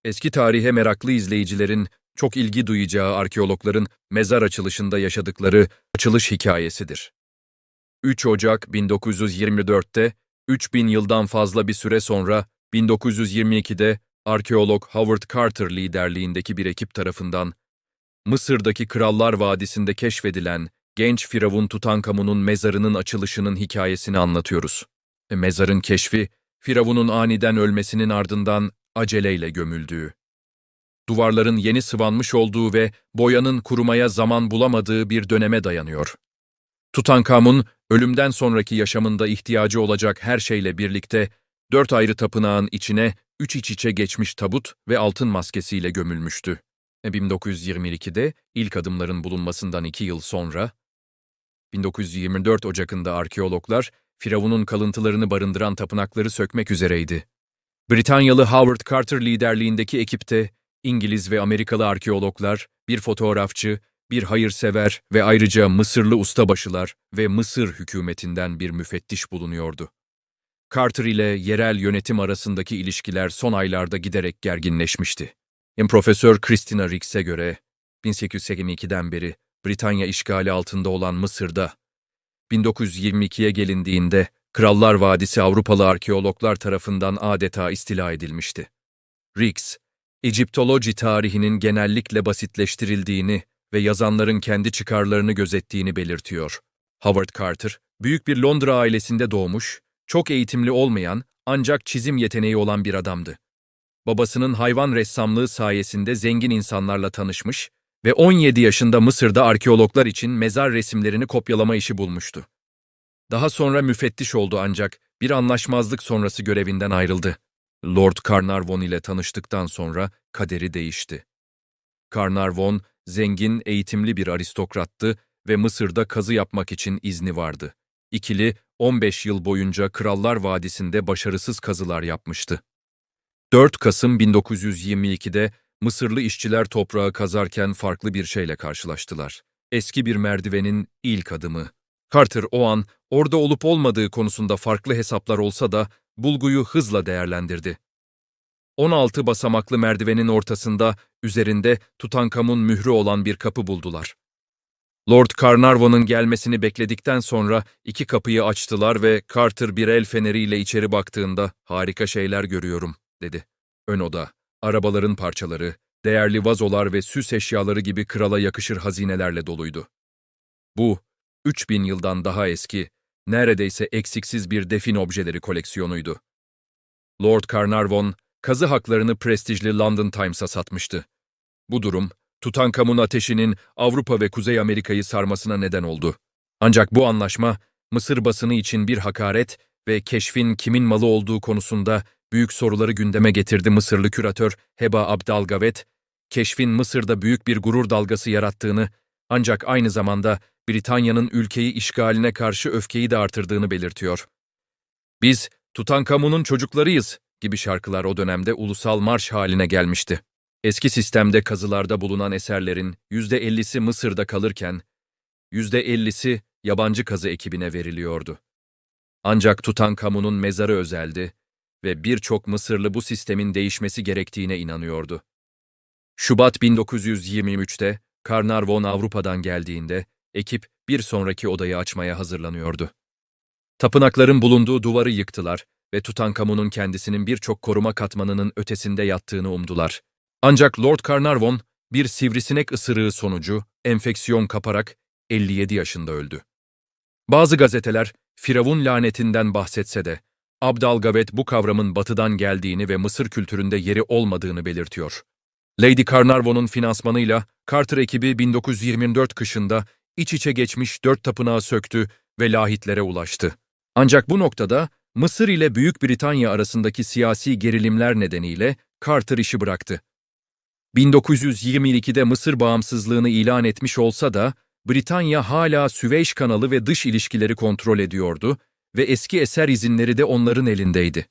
Eski tarihe meraklı izleyicilerin çok ilgi duyacağı arkeologların mezar açılışında yaşadıkları açılış hikayesidir. 3 Ocak 1924'te 3000 yıldan fazla bir süre sonra 1922'de arkeolog Howard Carter liderliğindeki bir ekip tarafından Mısır'daki Krallar Vadisi'nde keşfedilen genç Firavun Tutankamon'un mezarının açılışının hikayesini anlatıyoruz. Mezarın keşfi, Firavun'un aniden ölmesinin ardından aceleyle gömüldüğü, duvarların yeni sıvanmış olduğu ve boyanın kurumaya zaman bulamadığı bir döneme dayanıyor. Tutankamun, ölümden sonraki yaşamında ihtiyacı olacak her şeyle birlikte 4 ayrı tapınağın içine 3 iç içe geçmiş tabut ve altın maskesiyle gömülmüştü. 1922'de ilk adımların bulunmasından 2 yıl sonra, 1924 Ocak'ında arkeologlar, Firavun'un kalıntılarını barındıran tapınakları sökmek üzereydi. Britanyalı Howard Carter liderliğindeki ekipte İngiliz ve Amerikalı arkeologlar, bir fotoğrafçı, bir hayırsever ve ayrıca Mısırlı ustabaşılar ve Mısır hükümetinden bir müfettiş bulunuyordu. Carter ile yerel yönetim arasındaki ilişkiler son aylarda giderek gerginleşmişti. Profesör Christina Ricks'e göre 1882'den beri Britanya işgali altında olan Mısır'da 1922'ye gelindiğinde Krallar Vadisi Avrupalı arkeologlar tarafından adeta istila edilmişti. Ricks, Egiptoloji tarihinin genellikle basitleştirildiğini ve yazanların kendi çıkarlarını gözettiğini belirtiyor. Howard Carter, büyük bir Londra ailesinde doğmuş, çok eğitimli olmayan ancak çizim yeteneği olan bir adamdı. Babasının hayvan ressamlığı sayesinde zengin insanlarla tanışmış ve 17 yaşında Mısır'da arkeologlar için mezar resimlerini kopyalama işi bulmuştu. Daha sonra müfettiş oldu ancak bir anlaşmazlık sonrası görevinden ayrıldı. Lord Carnarvon ile tanıştıktan sonra kaderi değişti. Carnarvon, zengin, eğitimli bir aristokrattı ve Mısır'da kazı yapmak için izni vardı. İkili, 15 yıl boyunca Krallar Vadisi'nde başarısız kazılar yapmıştı. 4 Kasım 1922'de Mısırlı işçiler toprağı kazarken farklı bir şeyle karşılaştılar. Eski bir merdivenin ilk adımı. Carter o an orada olup olmadığı konusunda farklı hesaplar olsa da bulguyu hızla değerlendirdi. 16 basamaklı merdivenin ortasında üzerinde Tutankamun mührü olan bir kapı buldular. Lord Carnarvon'un gelmesini bekledikten sonra 2 kapıyı açtılar ve Carter bir el feneriyle içeri baktığında "Harika şeyler görüyorum," dedi. Ön oda, arabaların parçaları, değerli vazolar ve süs eşyaları gibi krala yakışır hazinelerle doluydu. Bu, 3000 yıldan daha eski, neredeyse eksiksiz bir defin objeleri koleksiyonuydu. Lord Carnarvon, kazı haklarını prestijli London Times'a satmıştı. Bu durum, Tutankamun ateşinin Avrupa ve Kuzey Amerika'yı sarmasına neden oldu. Ancak bu anlaşma, Mısır basını için bir hakaret ve keşfin kimin malı olduğu konusunda büyük soruları gündeme getirdi. Mısırlı küratör Heba Abdalgavet, keşfin Mısır'da büyük bir gurur dalgası yarattığını, ancak aynı zamanda Britanya'nın ülkeyi işgaline karşı öfkeyi de artırdığını belirtiyor. "Biz Tutankamun'un çocuklarıyız," gibi şarkılar o dönemde ulusal marş haline gelmişti. Eski sistemde kazılarda bulunan eserlerin %50'si Mısır'da kalırken, %50'si yabancı kazı ekibine veriliyordu. Ancak Tutankamun'un mezarı özeldi ve birçok Mısırlı bu sistemin değişmesi gerektiğine inanıyordu. Şubat 1923'te Carnarvon Avrupa'dan geldiğinde ekip bir sonraki odayı açmaya hazırlanıyordu. Tapınakların bulunduğu duvarı yıktılar ve Tutankamun'un kendisinin birçok koruma katmanının ötesinde yattığını umdular. Ancak Lord Carnarvon bir sivrisinek ısırığı sonucu enfeksiyon kaparak 57 yaşında öldü. Bazı gazeteler Firavun lanetinden bahsetse de Abdalgavet bu kavramın batıdan geldiğini ve Mısır kültüründe yeri olmadığını belirtiyor. Lady Carnarvon'un finansmanıyla Carter ekibi 1924 kışında iç içe geçmiş 4 tapınağı söktü ve lahitlere ulaştı. Ancak bu noktada Mısır ile Büyük Britanya arasındaki siyasi gerilimler nedeniyle Carter işi bıraktı. 1922'de Mısır bağımsızlığını ilan etmiş olsa da Britanya hala Süveyş kanalı ve dış ilişkileri kontrol ediyordu ve eski eser izinleri de onların elindeydi.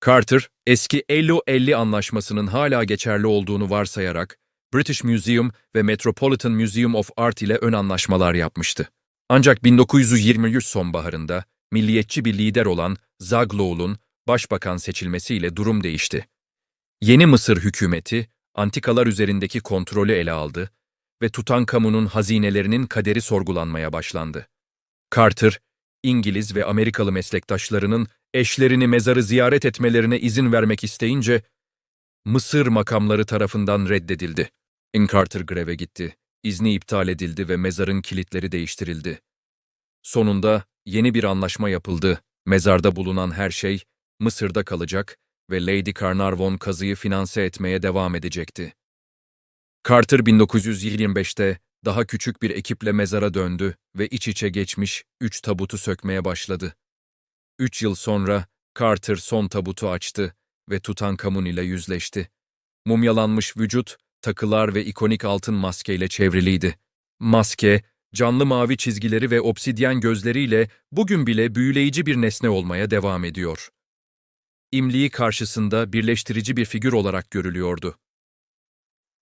Carter, eski 50-50 anlaşmasının hala geçerli olduğunu varsayarak British Museum ve Metropolitan Museum of Art ile ön anlaşmalar yapmıştı. Ancak 1923 sonbaharında milliyetçi bir lider olan Zaghloul'un başbakan seçilmesiyle durum değişti. Yeni Mısır hükümeti, antikalar üzerindeki kontrolü ele aldı ve Tutankamun'un hazinelerinin kaderi sorgulanmaya başlandı. Carter, İngiliz ve Amerikalı meslektaşlarının eşlerini mezarı ziyaret etmelerine izin vermek isteyince, Mısır makamları tarafından reddedildi. Carter greve gitti, izni iptal edildi ve mezarın kilitleri değiştirildi. Sonunda yeni bir anlaşma yapıldı. Mezarda bulunan her şey Mısır'da kalacak ve Lady Carnarvon kazıyı finanse etmeye devam edecekti. Carter 1925'te daha küçük bir ekiple mezara döndü ve iç içe geçmiş 3 tabutu sökmeye başladı. 3 yıl sonra Carter son tabutu açtı ve Tutankamun ile yüzleşti. Mumyalanmış vücut, takılar ve ikonik altın maskeyle çevriliydi. Maske, canlı mavi çizgileri ve obsidyen gözleriyle bugün bile büyüleyici bir nesne olmaya devam ediyor. İmliği karşısında birleştirici bir figür olarak görülüyordu.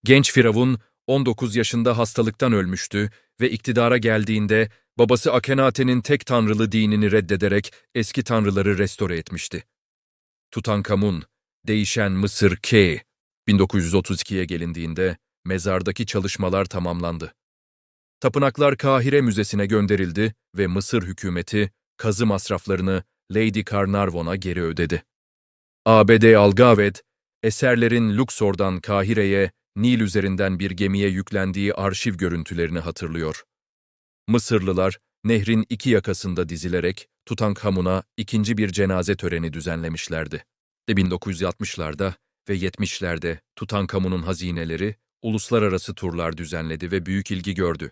Genç Firavun 19 yaşında hastalıktan ölmüştü ve iktidara geldiğinde babası Akhenaten'in tek tanrılı dinini reddederek eski tanrıları restore etmişti. Tutankamun, değişen Mısır K. 1932'ye gelindiğinde mezardaki çalışmalar tamamlandı. Tapınaklar Kahire Müzesi'ne gönderildi ve Mısır hükümeti kazı masraflarını Lady Carnarvon'a geri ödedi. ABD Algaved, eserlerin Luxor'dan Kahire'ye, Nil üzerinden bir gemiye yüklendiği arşiv görüntülerini hatırlıyor. Mısırlılar, nehrin iki yakasında dizilerek Tutankamun'a ikinci bir cenaze töreni düzenlemişlerdi. 1960'larda ve 70'lerde Tutankamun'un hazineleri uluslararası turlar düzenledi ve büyük ilgi gördü.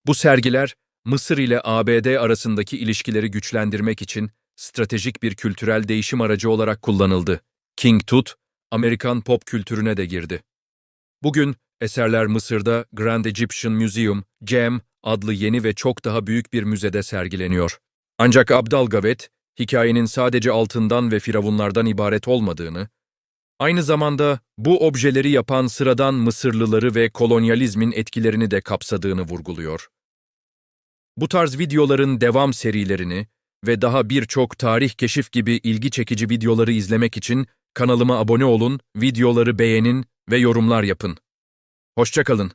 Bu sergiler, Mısır ile ABD arasındaki ilişkileri güçlendirmek için stratejik bir kültürel değişim aracı olarak kullanıldı. King Tut, Amerikan pop kültürüne de girdi. Bugün eserler Mısır'da Grand Egyptian Museum, GEM adlı yeni ve çok daha büyük bir müzede sergileniyor. Ancak Abdalgavet, hikayenin sadece altından ve firavunlardan ibaret olmadığını, aynı zamanda bu objeleri yapan sıradan Mısırlıları ve kolonyalizmin etkilerini de kapsadığını vurguluyor. Bu tarz videoların devam serilerini ve daha birçok tarih keşif gibi ilgi çekici videoları izlemek için kanalıma abone olun, videoları beğenin ve yorumlar yapın. Hoşça kalın.